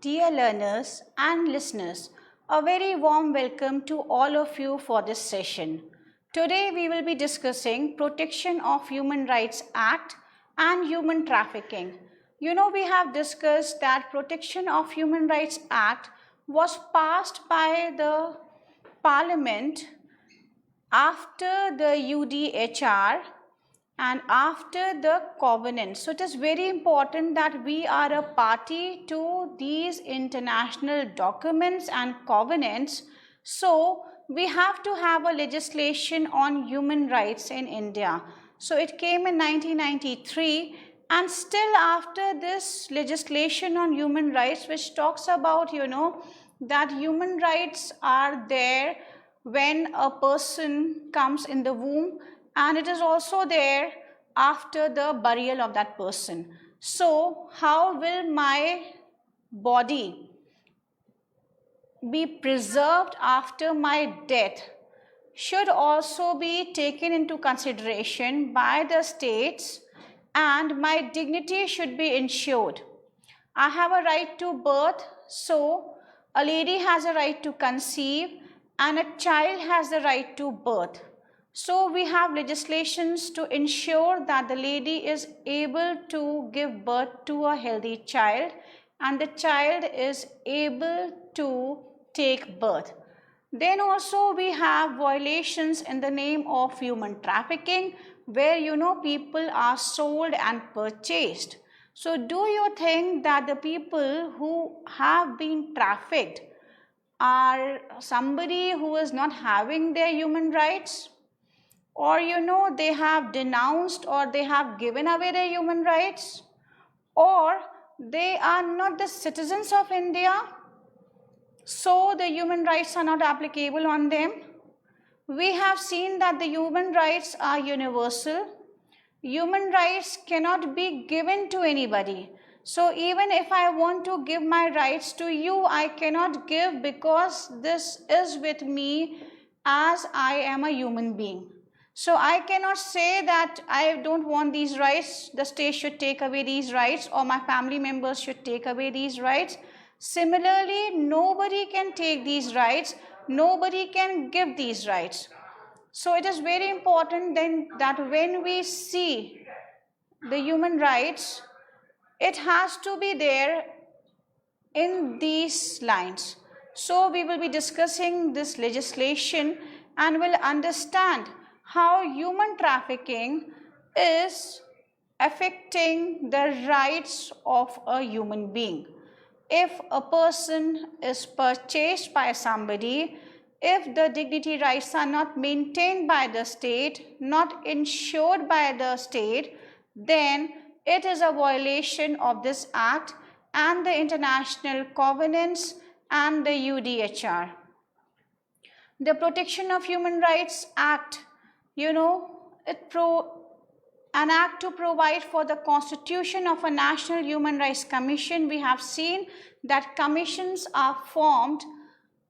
Dear learners and listeners, a very warm welcome to all of you for this session. Today we will be discussing Protection of Human Rights Act and human trafficking. We have discussed that Protection of Human Rights Act was passed by the Parliament after the UDHR and after the covenant. So it is very important that we are a party to these international documents and covenants. So we have to have a legislation on human rights in India. So it came in 1993, and still after this legislation on human rights, which talks about that human rights are there when a person comes in the womb, and it is also there after the burial of that person. So how will my body be preserved after my death should also be taken into consideration by the states, and my dignity should be ensured. I have a right to birth, so a lady has a right to conceive and a child has the right to birth. So we have legislations to ensure that the lady is able to give birth to a healthy child and the child is able to take birth. Then also we have violations in the name of human trafficking, where people are sold and purchased. So do you think that the people who have been trafficked are somebody who is not having their human rights? Or they have denounced or they have given away their human rights? Or they are not the citizens of India, so the human rights are not applicable on them? We have seen that the human rights are universal. Human rights cannot be given to anybody. So even if I want to give my rights to you, I cannot give, because this is with me as I am a human being. So I cannot say that I don't want these rights, the state should take away these rights, or my family members should take away these rights. Similarly, nobody can take these rights, nobody can give these rights. So it is very important then that when we see the human rights, it has to be there in these lines. So we will be discussing this legislation and will understand how human trafficking is affecting the rights of a human being. If a person is purchased by somebody, if the dignity rights are not maintained by the state, not ensured by the state, then it is a violation of this act and the international covenants and the UDHR. The Protection of Human Rights Act, an act to provide for the constitution of a National Human Rights Commission. We have seen that commissions are formed,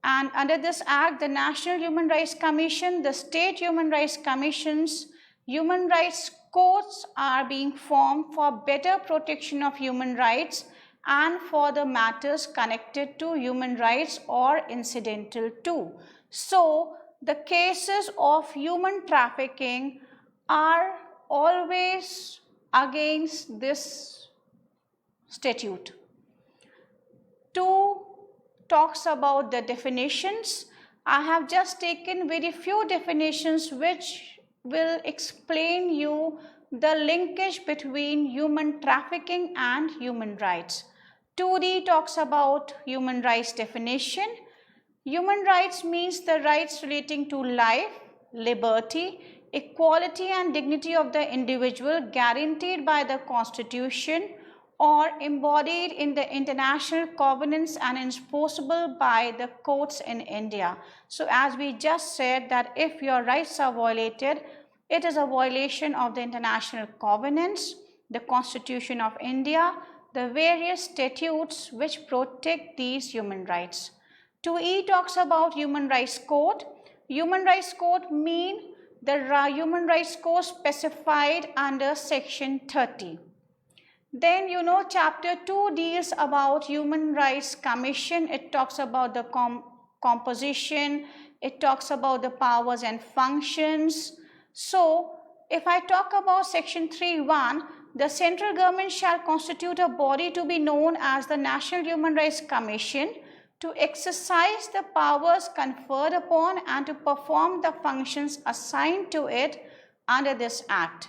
and under this act, the National Human Rights Commission, the state human rights commissions, human rights courts are being formed for better protection of human rights and for the matters connected to human rights or incidental to. So the cases of human trafficking are always against this statute. 2 talks about the definitions. I have just taken very few definitions which will explain you the linkage between human trafficking and human rights. 2D talks about human rights definition. Human rights means the rights relating to life, liberty, equality and dignity of the individual guaranteed by the Constitution or embodied in the international covenants and enforceable by the courts in India. So as we just said, that if your rights are violated, it is a violation of the international covenants, the Constitution of India, the various statutes which protect these human rights. 2E talks about Human Rights Code. Human Rights Code mean the Human Rights Code specified under Section 30. Then chapter 2 deals about Human Rights Commission. It talks about the composition, it talks about the powers and functions. So if I talk about section 3.1, the central government shall constitute a body to be known as the National Human Rights Commission to exercise the powers conferred upon and to perform the functions assigned to it under this act.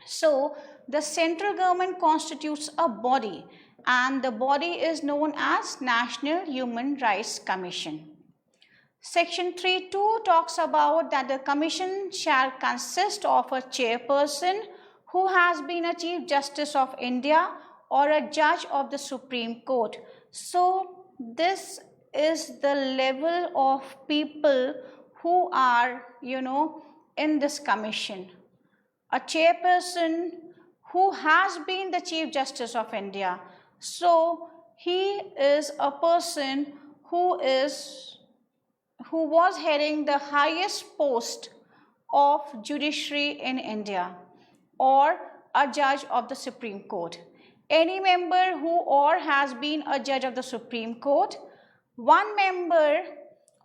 So the central government constitutes a body, and the body is known as National Human Rights Commission. Section 3.2 talks about that the commission shall consist of a chairperson who has been a Chief Justice of India or a judge of the Supreme Court. So this is the level of people who are, in this commission. A chairperson who has been the Chief Justice of India. So he is a person who was heading the highest post of judiciary in India, or a judge of the Supreme Court. Any member who or has been a judge of the Supreme Court, one member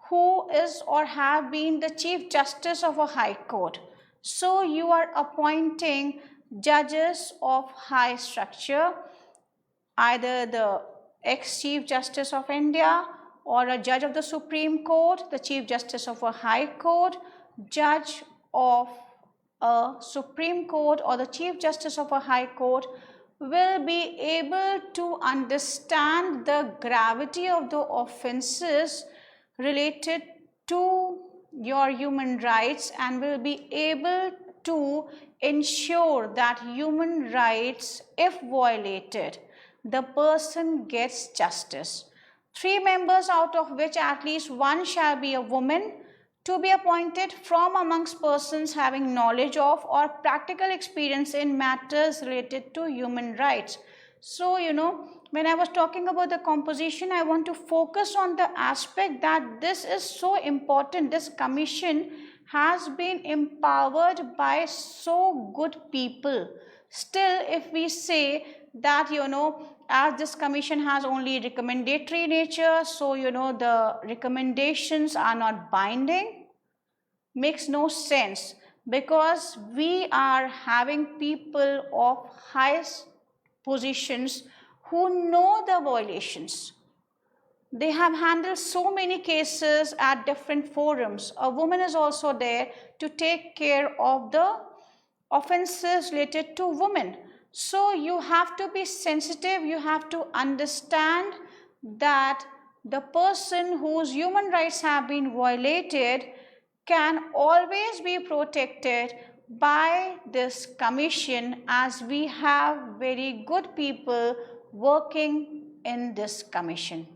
who is or have been the Chief Justice of a High Court. So you are appointing judges of high structure, either the ex-Chief Justice of India or a judge of the Supreme Court, the Chief Justice of a High Court, judge of a Supreme Court or the Chief Justice of a High Court will be able to understand the gravity of the offenses related to your human rights and will be able to ensure that human rights, if violated, the person gets justice. 3 members, out of which at least 1 shall be a woman, to be appointed from amongst persons having knowledge of or practical experience in matters related to human rights. So, when I was talking about the composition, I want to focus on the aspect that this is so important. This commission has been empowered by so good people. Still, if we say that, as this commission has only recommendatory nature, so, the recommendations are not binding, makes no sense, because we are having people of highest positions who know the violations. They have handled so many cases at different forums. A woman is also there to take care of the offenses related to women. So you have to be sensitive, you have to understand that the person whose human rights have been violated can always be protected by this commission, as we have very good people working in this commission.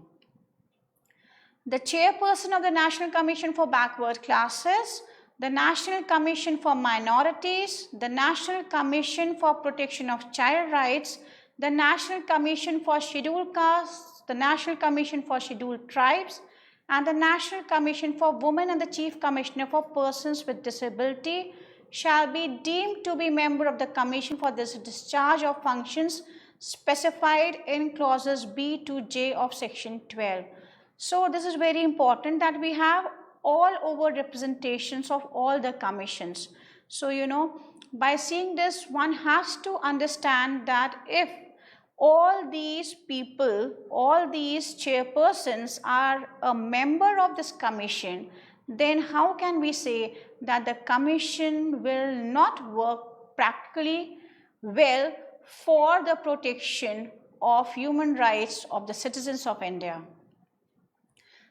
The chairperson of the National Commission for Backward Classes, the National Commission for Minorities, the National Commission for Protection of Child Rights, the National Commission for Scheduled Castes, the National Commission for Scheduled Tribes, and the National Commission for Women and the Chief Commissioner for Persons with Disability shall be deemed to be member of the Commission for this discharge of functions specified in clauses B to J of section 12. So this is very important that we have all over representations of all the commissions. So, by seeing this, one has to understand that if all these people, all these chairpersons are a member of this commission, then how can we say that the commission will not work practically well for the protection of human rights of the citizens of India?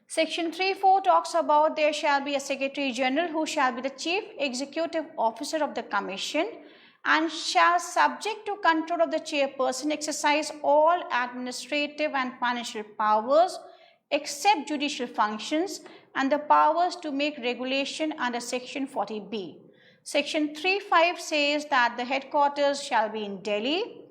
Section 3.4 talks about there shall be a Secretary General who shall be the Chief Executive Officer of the Commission and shall, subject to control of the chairperson, exercise all administrative and financial powers except judicial functions and the powers to make regulation under section 40B. Section 3.5 says that the headquarters shall be in Delhi.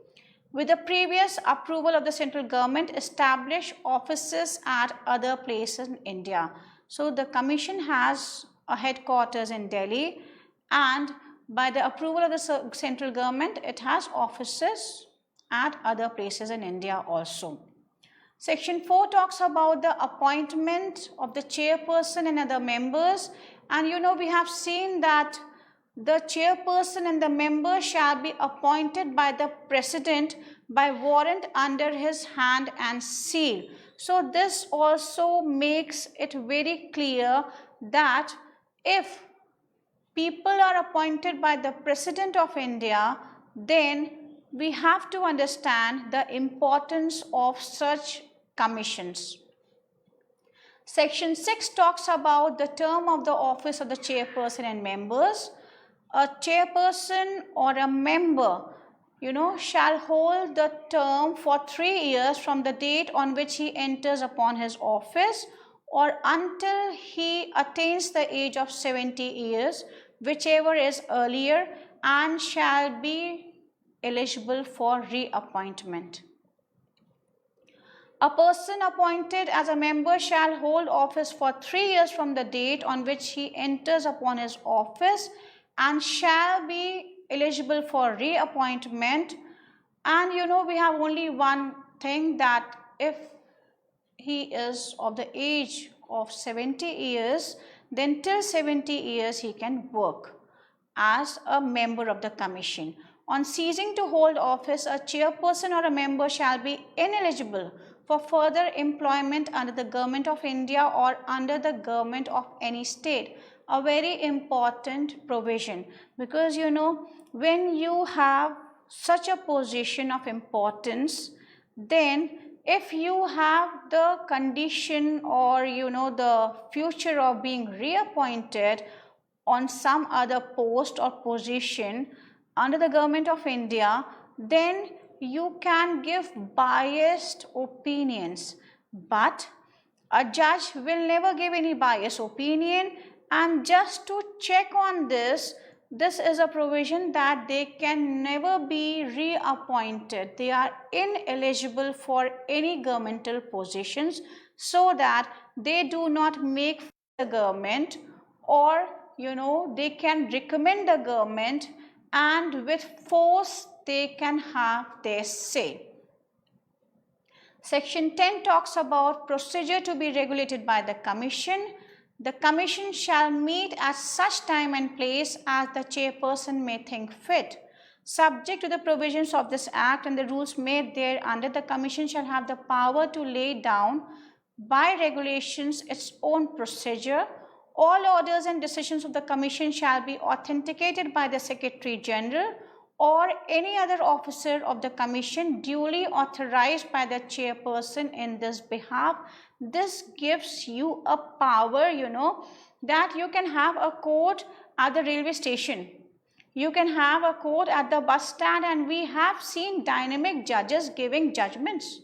With the previous approval of the central government, establish offices at other places in India. So the commission has a headquarters in Delhi, and by the approval of the central government, it has offices at other places in India also. Section 4 talks about the appointment of the chairperson and other members, and we have seen that the chairperson and the members shall be appointed by the president by warrant under his hand and seal. So this also makes it very clear that if people are appointed by the President of India, then we have to understand the importance of such commissions. Section 6 talks about the term of the office of the chairperson and members. A chairperson or a member, shall hold the term for 3 years from the date on which he enters upon his office or until he attains the age of 70 years, whichever is earlier, and shall be eligible for reappointment. A person appointed as a member shall hold office for 3 years from the date on which he enters upon his office and shall be eligible for reappointment. And we have only one thing, that if he is of the age of 70 years, then till 70 years he can work as a member of the commission. On ceasing to hold office, a chairperson or a member shall be ineligible for further employment under the Government of India or under the government of any state. A very important provision, because when you have such a position of importance, then if you have the condition or the future of being reappointed on some other post or position under the Government of India, then you can give biased opinions, but a judge will never give any biased opinion. And just to check on this is a provision that they can never be reappointed. They are ineligible for any governmental positions, so that they do not make the government, or they can recommend the government, and with force they can have their say. Section 10 talks about procedure to be regulated by the commission. The commission shall meet at such time and place as the chairperson may think fit. Subject to the provisions of this Act and the rules made thereunder, the commission shall have the power to lay down by regulations its own procedure. All orders and decisions of the commission shall be authenticated by the Secretary General or any other officer of the commission duly authorized by the chairperson in this behalf. This gives you a power, that you can have a court at the railway station. You can have a court at the bus stand, and we have seen dynamic judges giving judgments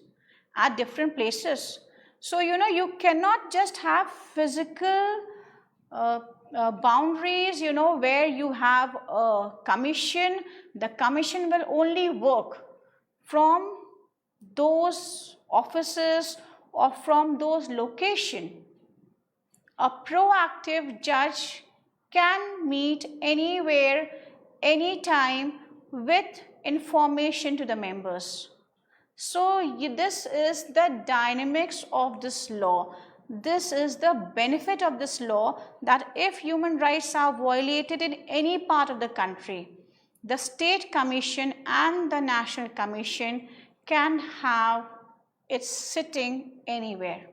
at different places. So, you cannot just have physical boundaries, where you have a commission. The commission will only work from those offices or from those locations. A proactive judge can meet anywhere, anytime, with information to the members. So this is the dynamics of this law. This is the benefit of this law, that if human rights are violated in any part of the country, the State Commission and the National Commission can have its sitting anywhere.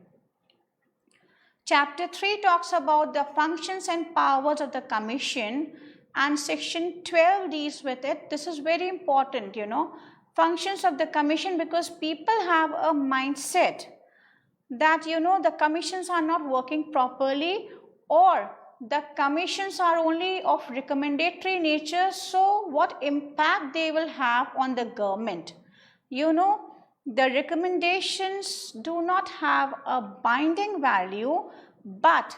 Chapter 3 talks about the functions and powers of the Commission, and section 12 deals with it. This is very important, functions of the Commission, because people have a mindset that the commissions are not working properly, or the commissions are only of recommendatory nature, so what impact they will have on the government. The recommendations do not have a binding value, but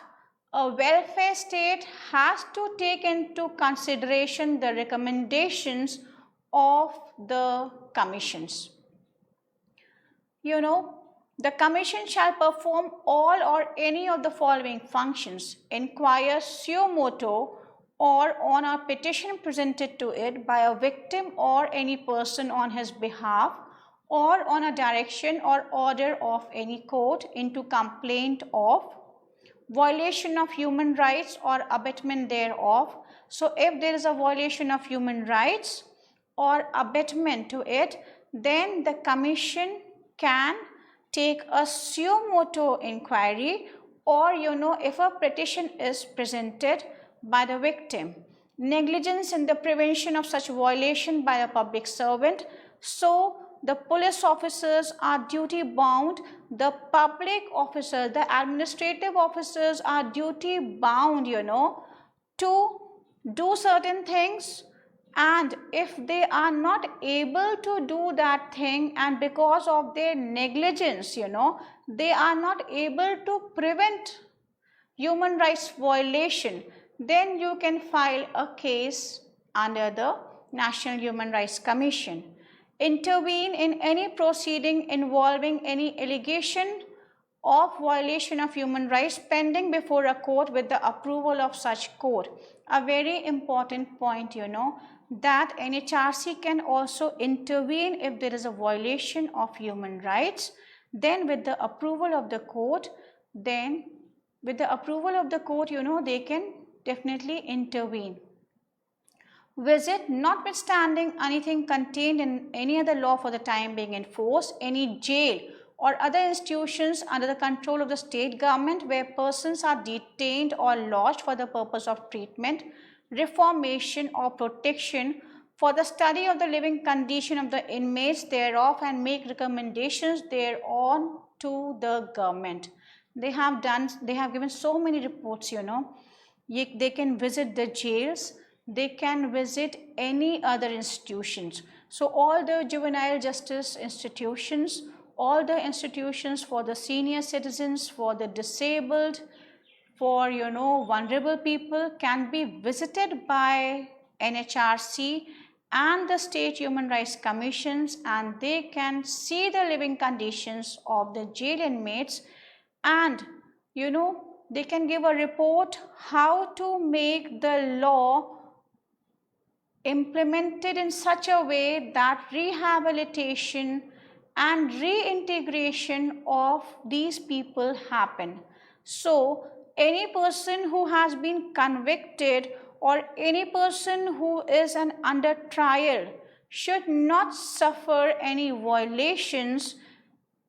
a welfare state has to take into consideration the recommendations of the commissions. The commission shall perform all or any of the following functions: inquire suo motu or on a petition presented to it by a victim or any person on his behalf, or on a direction or order of any court into complaint of violation of human rights or abatement thereof. So if there is a violation of human rights or abatement to it, then the commission can take a suo motu inquiry, or if a petition is presented by the victim, negligence in the prevention of such violation by a public servant. So the police officers are duty bound, the public officers, the administrative officers are duty bound, to do certain things. And if they are not able to do that thing, and because of their negligence, they are not able to prevent human rights violation, then you can file a case under the National Human Rights Commission. Intervene in any proceeding involving any allegation of violation of human rights pending before a court with the approval of such court. A very important point, that NHRC can also intervene if there is a violation of human rights. Then with the approval of the court, they can definitely intervene. Visit, notwithstanding anything contained in any other law for the time being enforced, any jail or other institutions under the control of the state government where persons are detained or lodged for the purpose of treatment, reformation or protection, for the study of the living condition of the inmates thereof, and make recommendations thereon to the government. They have given so many reports, They can visit the jails, they can visit any other institutions. So all the juvenile justice institutions, all the institutions for the senior citizens, for the disabled, for vulnerable people can be visited by NHRC and the state human rights commissions, and they can see the living conditions of the jail inmates, and they can give a report how to make the law implemented in such a way that rehabilitation and reintegration of these people happen. So any person who has been convicted or any person who is under trial should not suffer any violations,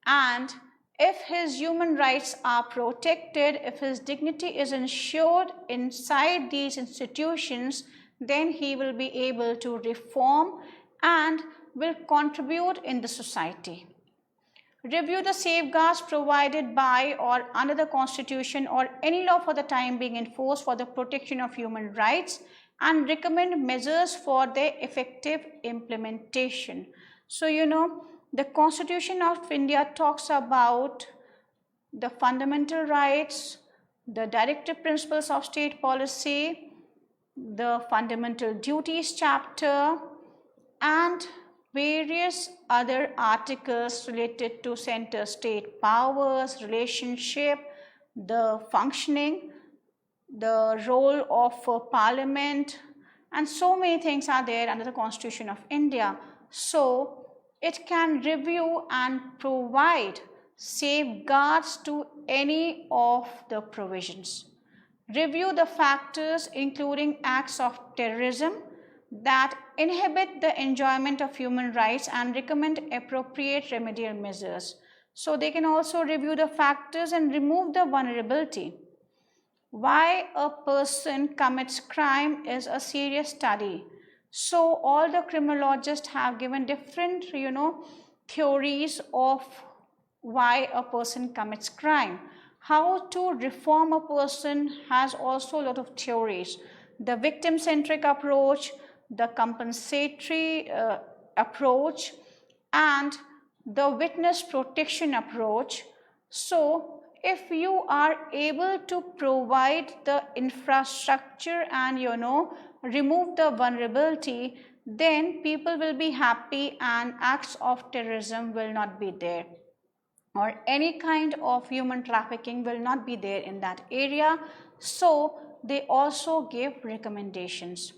and if his human rights are protected, if his dignity is ensured inside these institutions, then he will be able to reform and will contribute in the society. Review the safeguards provided by or under the Constitution or any law for the time being enforced for the protection of human rights, and recommend measures for their effective implementation. So, the Constitution of India talks about the fundamental rights, the directive principles of state policy, the fundamental duties chapter, and various other articles related to center state powers, relationship, the functioning, the role of parliament, and so many things are there under the Constitution of India. So it can review and provide safeguards to any of the provisions. Review the factors including acts of terrorism that inhibit the enjoyment of human rights and recommend appropriate remedial measures. So they can also review the factors and remove the vulnerability. Why a person commits crime is a serious study. So all the criminologists have given different, theories of why a person commits crime. How to reform a person has also a lot of theories. The victim-centric approach, the compensatory approach, and the witness protection approach. So if you are able to provide the infrastructure and remove the vulnerability, then people will be happy and acts of terrorism will not be there, or any kind of human trafficking will not be there in that area. So they also give recommendations.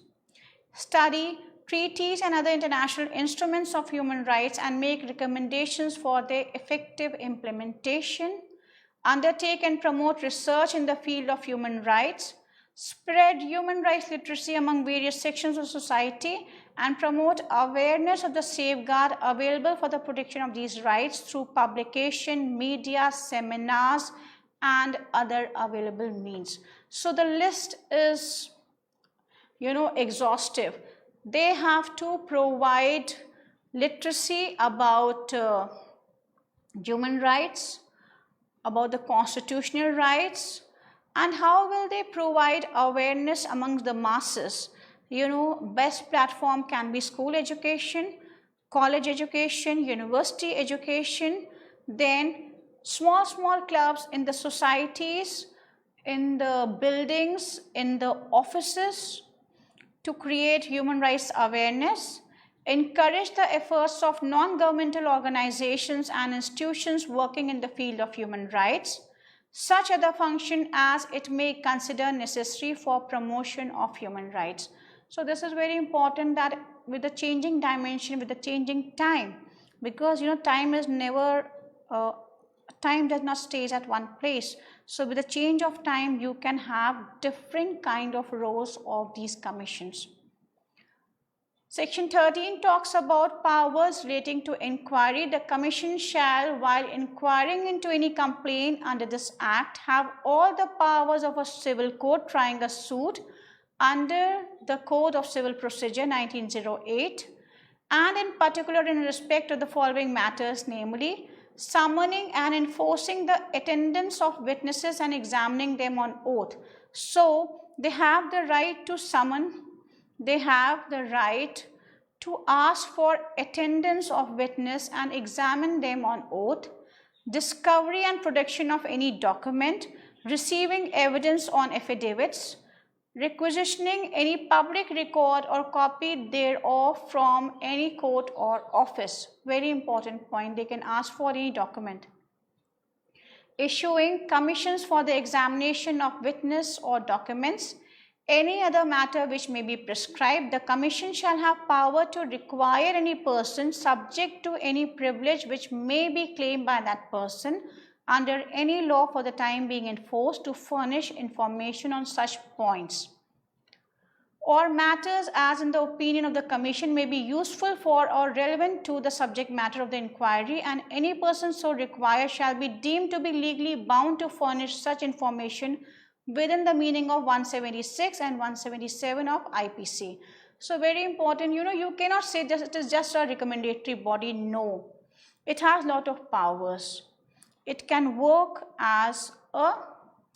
Study, treaties and other international instruments of human rights and make recommendations for their effective implementation, undertake and promote research in the field of human rights, spread human rights literacy among various sections of society, and promote awareness of the safeguard available for the protection of these rights through publication, media, seminars, and other available means. So the list is, exhaustive. They have to provide literacy about human rights, about the constitutional rights, and how will they provide awareness amongst the masses. Best platform can be school education, college education, university education, then small clubs in the societies, in the buildings, in the offices, to create human rights awareness, encourage the efforts of non-governmental organizations and institutions working in the field of human rights, such other function as it may consider necessary for promotion of human rights. So this is very important, that with the changing dimension, with the changing time, because time is never, time does not stay at one place. So with the change of time, you can have different kind of roles of these commissions. Section 13 talks about powers relating to inquiry. The commission shall, while inquiring into any complaint under this act, have all the powers of a civil court trying a suit under the Code of Civil Procedure 1908, and in particular in respect of the following matters, namely summoning and enforcing the attendance of witnesses and examining them on oath. So they have the right to summon, they have the right to ask for attendance of witness and examine them on oath, discovery and production of any document, receiving evidence on affidavits, requisitioning any public record or copy thereof from any court or office. Very important point, they can ask for any document. Issuing commissions for the examination of witness or documents, any other matter which may be prescribed. The commission shall have power to require any person subject to any privilege which may be claimed by that person under any law for the time being enforced to furnish information on such points or matters as in the opinion of the commission may be useful for or relevant to the subject matter of the inquiry, and any person so required shall be deemed to be legally bound to furnish such information within the meaning of 176 and 177 of IPC. So very important, you cannot say that it is just a recommendatory body. No, it has a lot of powers. It can work as a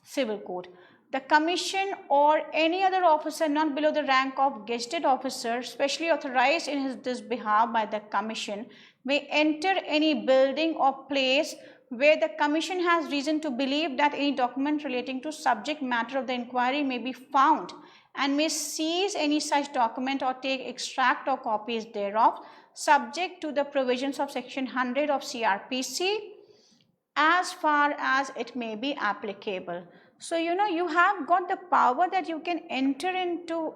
civil court. The commission or any other officer not below the rank of gazetted officer, specially authorized in this behalf by the commission, may enter any building or place where the commission has reason to believe that any document relating to subject matter of the inquiry may be found, and may seize any such document or take extract or copies thereof, subject to the provisions of section 100 of CRPC as far as it may be applicable. So you have got the power that you can enter into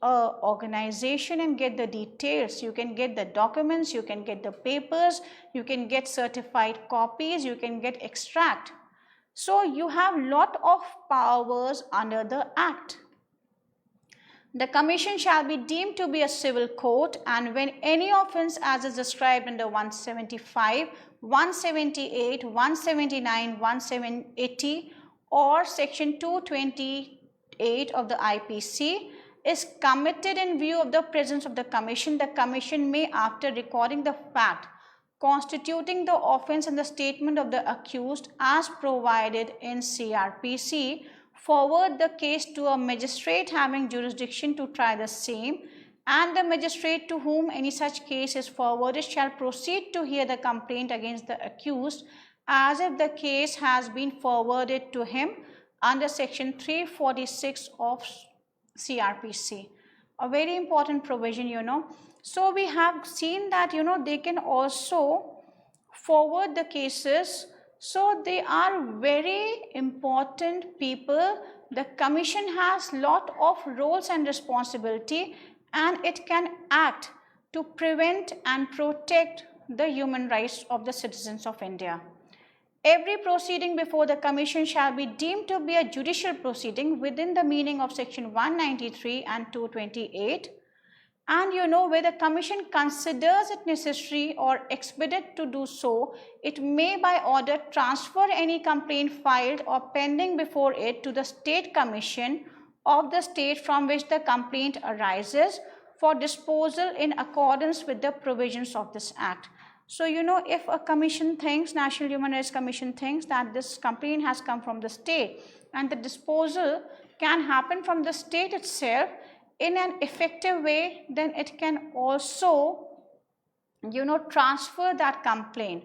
an organization and get the details. You can get the documents, you can get the papers, you can get certified copies, you can get extract. So you have lot of powers under the act. The commission shall be deemed to be a civil court, and when any offence as is described under 175, 178, 179, 180 or section 228 of the IPC is committed in view of the presence of the commission may, after recording the fact constituting the offence and the statement of the accused as provided in CRPC, forward the case to a magistrate having jurisdiction to try the same, and the magistrate to whom any such case is forwarded shall proceed to hear the complaint against the accused as if the case has been forwarded to him under section 346 of CRPC. A very important provision, So we have seen that, they can also forward the cases. So they are very important people. The commission has lot of roles and responsibility, and it can act to prevent and protect the human rights of the citizens of India. Every proceeding before the Commission shall be deemed to be a judicial proceeding within the meaning of Section 193 and 228. And where the Commission considers it necessary or expedient to do so, it may by order transfer any complaint filed or pending before it to the State Commission of the state from which the complaint arises for disposal in accordance with the provisions of this Act. So, if a commission thinks, National Human Rights Commission thinks that this complaint has come from the state and the disposal can happen from the state itself in an effective way, then it can also, transfer that complaint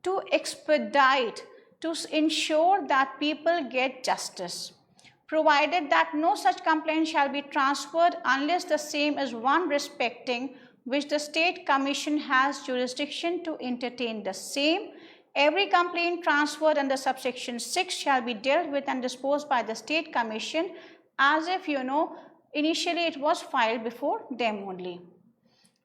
to expedite, to ensure that people get justice, provided that no such complaint shall be transferred unless the same is one respecting which the State Commission has jurisdiction to entertain the same. Every complaint transferred under subsection 6 shall be dealt with and disposed by the State Commission as if, initially it was filed before them only.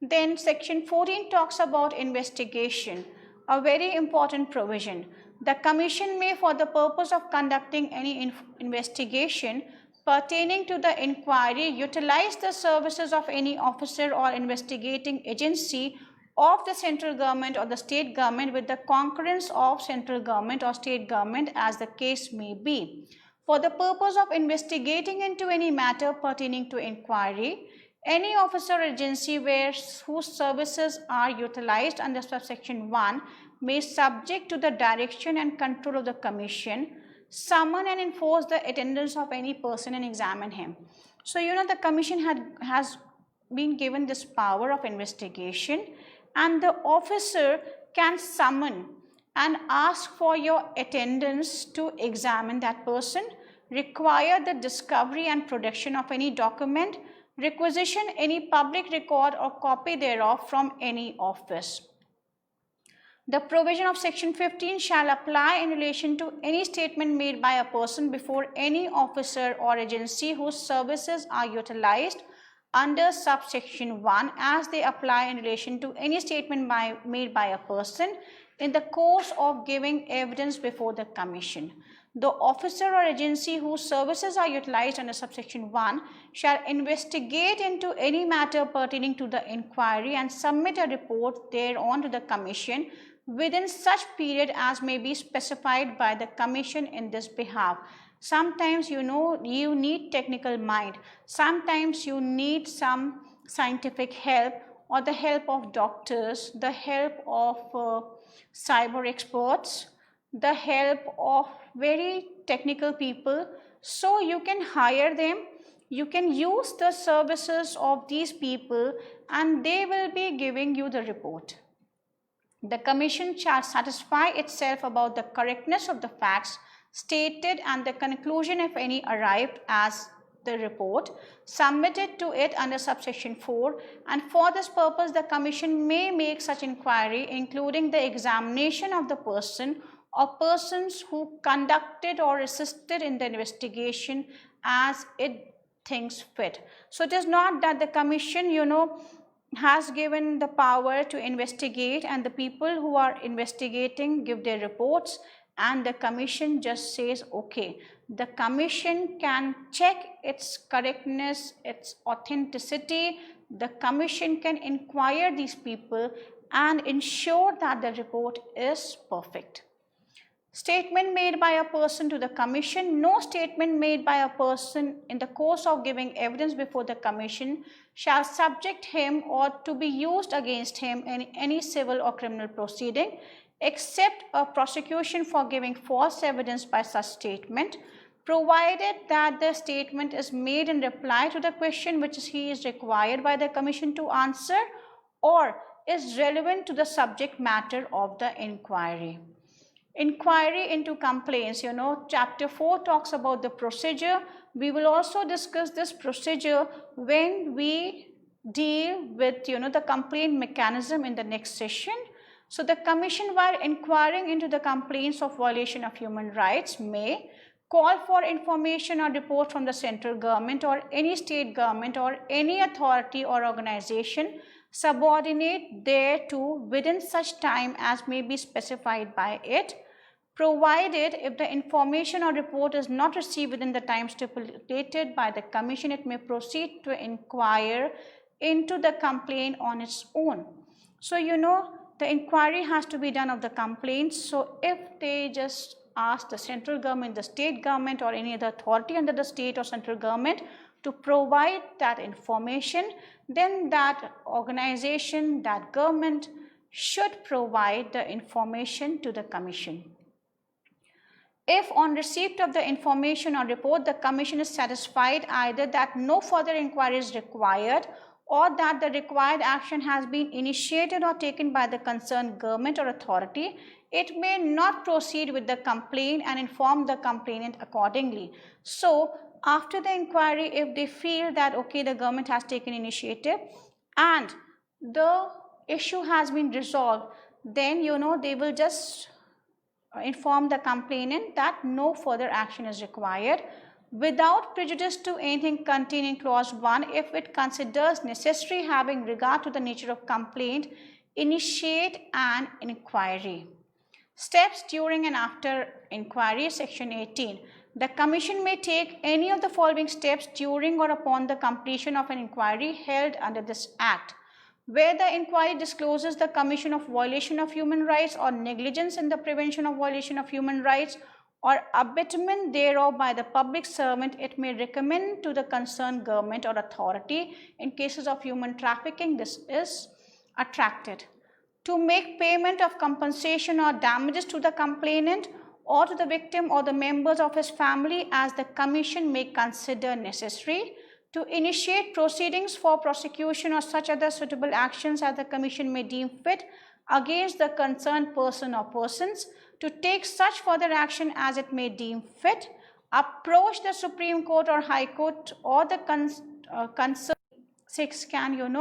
Then section 14 talks about investigation, a very important provision. The Commission may, for the purpose of conducting any investigation pertaining to the inquiry, utilize the services of any officer or investigating agency of the central government or the state government with the concurrence of central government or state government as the case may be. For the purpose of investigating into any matter pertaining to inquiry, any officer or agency whose services are utilized under subsection 1 may, subject to the direction and control of the Commission, summon and enforce the attendance of any person and examine him. So, the Commission has been given this power of investigation, and the officer can summon and ask for your attendance to examine that person, require the discovery and production of any document, requisition any public record or copy thereof from any office. The provision of section 15 shall apply in relation to any statement made by a person before any officer or agency whose services are utilized under subsection 1 as they apply in relation to any statement made by a person in the course of giving evidence before the Commission. The officer or agency whose services are utilized under subsection 1 shall investigate into any matter pertaining to the inquiry and submit a report thereon to the Commission within such period as may be specified by the Commission in this behalf. Sometimes, you need technical mind. Sometimes you need some scientific help or the help of doctors, the help of cyber experts, the help of very technical people. So you can hire them, you can use the services of these people, and they will be giving you the report. The Commission shall satisfy itself about the correctness of the facts stated and the conclusion, if any, arrived as the report submitted to it under subsection 4, and for this purpose the Commission may make such inquiry, including the examination of the person or persons who conducted or assisted in the investigation as it thinks fit. So it is not that the Commission, has given the power to investigate and the people who are investigating give their reports and the Commission just says okay. The Commission can check its correctness, its authenticity. The Commission can inquire these people and ensure that the report is perfect. Statement made by a person to the Commission. No statement made by a person in the course of giving evidence before the Commission shall subject him or to be used against him in any civil or criminal proceeding, except a prosecution for giving false evidence by such statement, provided that the statement is made in reply to the question which he is required by the Commission to answer or is relevant to the subject matter of the inquiry. Inquiry into complaints, chapter 4 talks about the procedure. We will also discuss this procedure when we deal with, the complaint mechanism in the next session. So the Commission, while inquiring into the complaints of violation of human rights, may call for information or report from the central government or any state government or any authority or organization subordinate thereto within such time as may be specified by it, provided if the information or report is not received within the time stipulated by the Commission, it may proceed to inquire into the complaint on its own. So, the inquiry has to be done of the complaint. So, if they just ask the central government, the state government or any other authority under the state or central government to provide that information, then that organization, that government should provide the information to the Commission. If on receipt of the information or report, the Commission is satisfied either that no further inquiry is required or that the required action has been initiated or taken by the concerned government or authority, it may not proceed with the complaint and inform the complainant accordingly. So, after the inquiry, if they feel that okay, the government has taken initiative and the issue has been resolved, then they will just inform the complainant that no further action is required without prejudice to anything contained in clause 1. If it considers necessary, having regard to the nature of complaint, initiate an inquiry. Steps during and after inquiry, section 18. The Commission may take any of the following steps during or upon the completion of an inquiry held under this Act. Where the inquiry discloses the commission of violation of human rights or negligence in the prevention of violation of human rights or abetment thereof by the public servant, it may recommend to the concerned government or authority. In cases of human trafficking, this is attracted. To make payment of compensation or damages to the complainant or to the victim or the members of his family as the Commission may consider necessary. To initiate proceedings for prosecution or such other suitable actions as the Commission may deem fit against the concerned person or persons. To take such further action as it may deem fit. Approach the Supreme Court or High Court or the concerned. 6 can,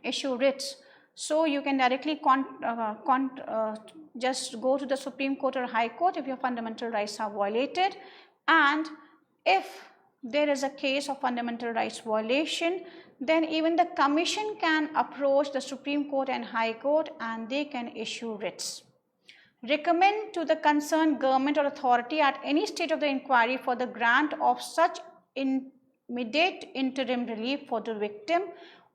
issue writs. So, you can directly just go to the Supreme Court or High Court if your fundamental rights are violated. And if there is a case of fundamental rights violation, then even the Commission can approach the Supreme Court and High Court and they can issue writs. Recommend to the concerned government or authority at any stage of the inquiry for the grant of such immediate interim relief for the victim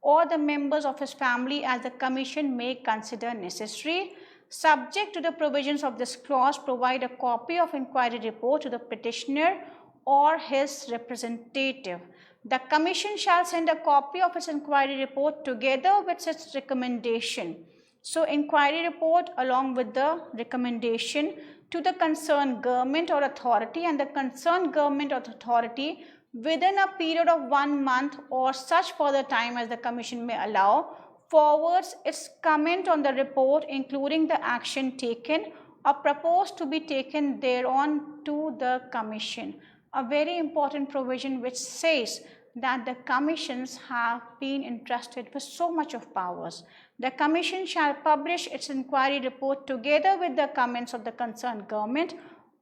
or the members of his family as the Commission may consider necessary. Subject to the provisions of this clause, provide a copy of inquiry report to the petitioner or his representative. The Commission shall send a copy of its inquiry report together with its recommendation. So, inquiry report along with the recommendation to the concerned government or authority, and the concerned government or authority within a period of 1 month or such further time as the Commission may allow, forwards its comment on the report including the action taken or proposed to be taken thereon to the Commission. A very important provision which says that the commissions have been entrusted with so much of powers. The Commission shall publish its inquiry report together with the comments of the concerned government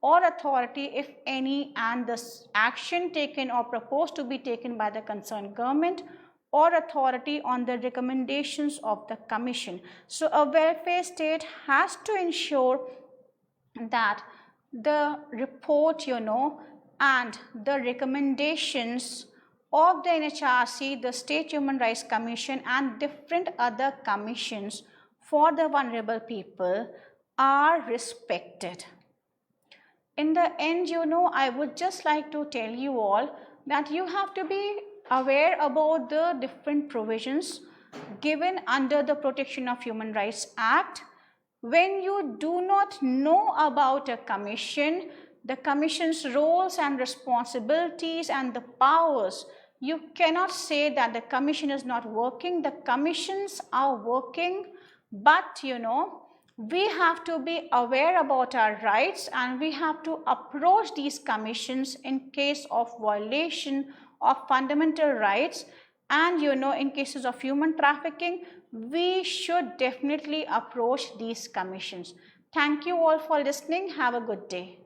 or authority, if any, and the action taken or proposed to be taken by the concerned government or authority on the recommendations of the Commission. So, a welfare state has to ensure that the report, and the recommendations of the NHRC, the State Human Rights Commission and different other commissions for the vulnerable people are respected. In the end, I would just like to tell you all that you have to be aware about the different provisions given under the Protection of Human Rights Act. When you do not know about a commission, the Commission's roles and responsibilities and the powers, you cannot say that the Commission is not working. The commissions are working, but we have to be aware about our rights and we have to approach these commissions in case of violation of fundamental rights, and in cases of human trafficking, we should definitely approach these commissions. Thank you all for listening. Have a good day.